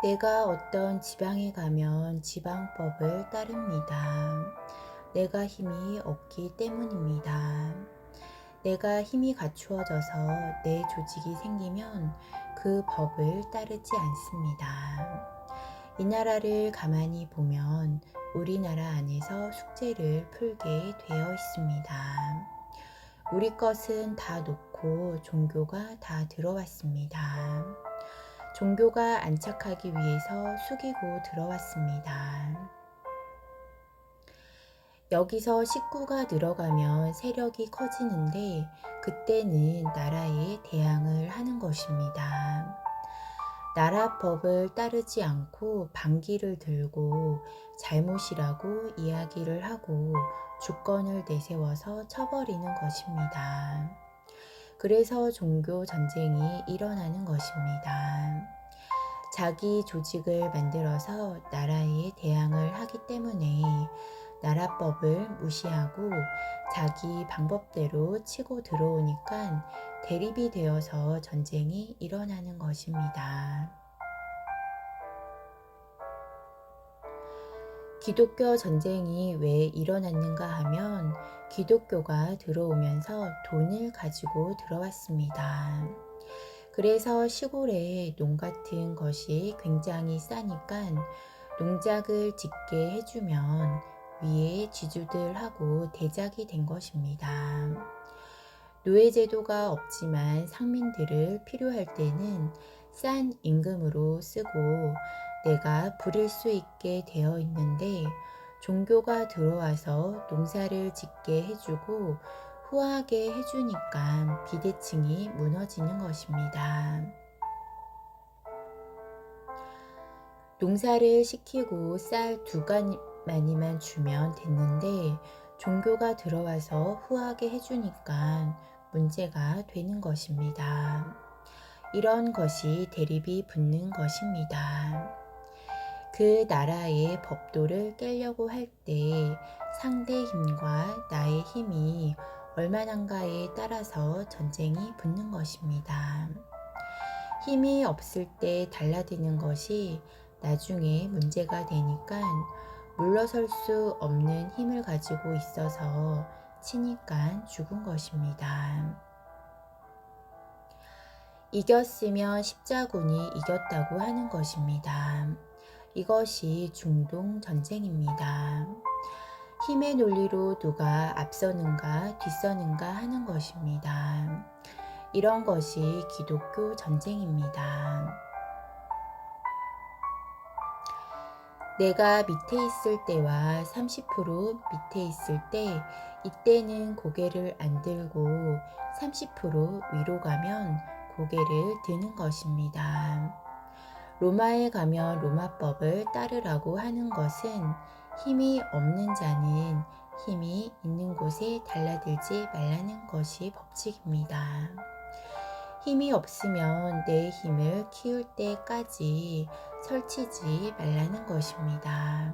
내가 어떤 지방에 가면 지방법을 따릅니다. 내가 힘이 없기 때문입니다. 내가 힘이 갖추어져서 내 조직이 생기면 그 법을 따르지 않습니다. 이 나라를 가만히 보면 우리나라 안에서 숙제를 풀게 되어 있습니다. 우리 것은 다 놓고 종교가 다 들어왔습니다. 종교가 안착하기 위해서 숙이고 들어왔습니다. 여기서 식구가 늘어가면 세력이 커지는데 그때는 나라에 대항을 하는 것입니다. 나라 법을 따르지 않고 반기를 들고 잘못이라고 이야기를 하고 주권을 내세워서 쳐버리는 것입니다. 그래서 종교 전쟁이 일어나는 것입니다. 자기 조직을 만들어서 나라에 대항을 하기 때문에 나라법을 무시하고 자기 방법대로 치고 들어오니까 대립이 되어서 전쟁이 일어나는 것입니다. 기독교 전쟁이 왜 일어났는가 하면 기독교가 들어오면서 돈을 가지고 들어왔습니다. 그래서 시골에 농 같은 것이 굉장히 싸니까 농작을 짓게 해주면 위에 지주들하고 대작이 된 것입니다. 노예제도가 없지만 상민들을 필요할 때는 싼 임금으로 쓰고 내가 부릴 수 있게 되어 있는데 종교가 들어와서 농사를 짓게 해주고 후하게 해주니까 비대칭이 무너지는 것입니다. 농사를 시키고 쌀 2가마니만 주면 됐는데 종교가 들어와서 후하게 해주니까 문제가 되는 것입니다. 이런 것이 대립이 붙는 것입니다. 그 나라의 법도를 깨려고 할 때 상대 힘과 나의 힘이 얼마나인가에 따라서 전쟁이 붙는 것입니다. 힘이 없을 때 달라드는 것이 나중에 문제가 되니까 물러설 수 없는 힘을 가지고 있어서 치니까 죽은 것입니다. 이겼으면 십자군이 이겼다고 하는 것입니다. 이것이 중동 전쟁입니다. 힘의 논리로 누가 앞서는가 뒤서는가 하는 것입니다. 이런 것이 기독교 전쟁입니다. 내가 밑에 있을 때와 30% 밑에 있을 때 이때는 고개를 안 들고 30% 위로 가면 고개를 드는 것입니다. 로마에 가면 로마법을 따르라고 하는 것은 힘이 없는 자는 힘이 있는 곳에 달라들지 말라는 것이 법칙입니다. 힘이 없으면 내 힘을 키울 때까지 설치지 말라는 것입니다.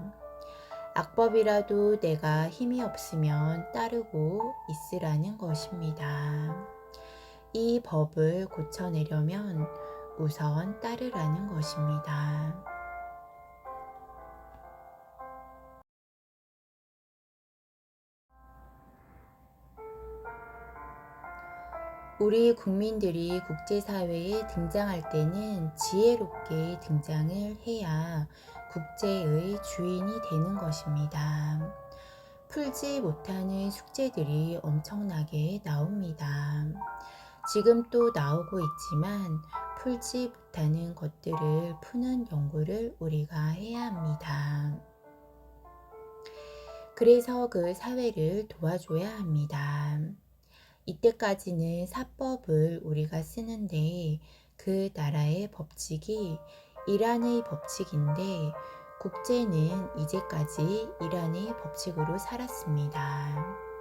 악법이라도 내가 힘이 없으면 따르고 있으라는 것입니다. 이 법을 고쳐내려면 우선 따르라는 것입니다. 우리 국민들이 국제사회에 등장할 때는 지혜롭게 등장을 해야 국제의 주인이 되는 것입니다. 풀지 못하는 숙제들이 엄청나게 나옵니다. 지금 또 나오고 있지만 풀지 못하는 것들을 푸는 연구를 우리가 해야 합니다. 그래서 그 사회를 도와줘야 합니다. 이때까지는 사법을 우리가 쓰는데 그 나라의 법칙이 이란의 법칙인데 국제는 이제까지 이란의 법칙으로 살았습니다.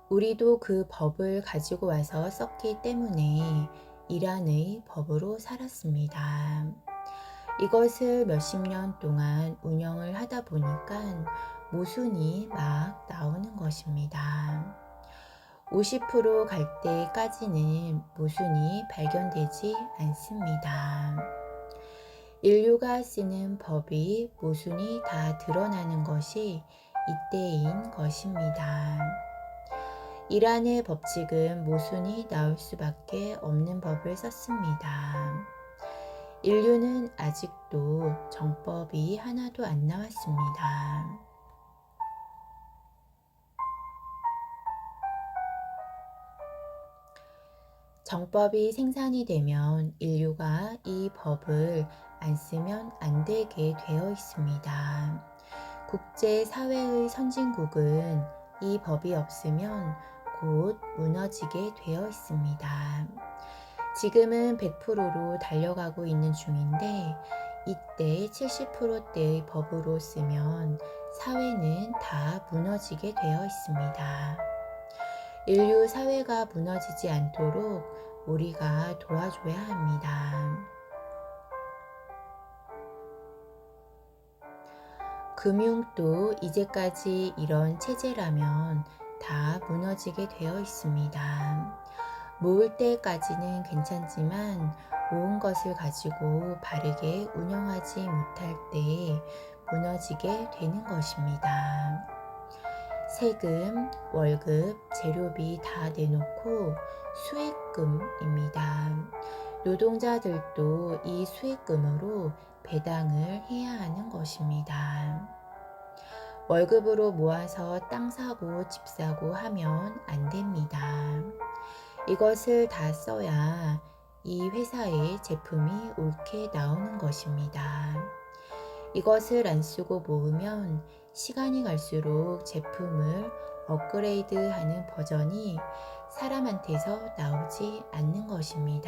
우리도 그 법을 가지고 와서 썼기 때문에 이란의 법으로 살았습니다. 이것을 몇십 년 동안 운영을 하다 보니까 모순이 막 나오는 것입니다. 50%갈 때까지는 모순이 발견되지 않습니다. 인류가 쓰는 법이 모순이 다 드러나는 것이 이때인 것입니다. 이란의 법칙은 모순이 나올 수밖에 없는 법을 썼습니다. 인류는 아직도 정법이 하나도 안 나왔습니다. 정법이 생산이 되면 인류가 이 법을 안 쓰면 안 되게 되어 있습니다. 국제사회의 선진국은 이 법이 없으면 곧 무너지게 되어 있습니다. 지금은 100%로 달려가고 있는 중인데 이때 70%대의 법으로 쓰면 사회는 다 무너지게 되어 있습니다. 인류 사회가 무너지지 않도록 우리가 도와줘야 합니다. 금융도 이제까지 이런 체제라면 다 무너지게 되어 있습니다. 모을 때까지는 괜찮지만 모은 것을 가지고 바르게 운영하지 못할 때 무너지게 되는 것입니다. 세금, 월급, 재료비 다 내놓고 수익금입니다. 노동자들도 이 수익금으로 배당을 해야 하는 것입니다. 월급으로 모아서 땅 사고 집 사고 하면 안 됩니다. 이것을 다 써야 이 회사의 제품이 옳게 나오는 것입니다. 이것을 안 쓰고 모으면 시간이 갈수록 제품을 업그레이드하는 버전이 사람한테서 나오지 않는 것입니다.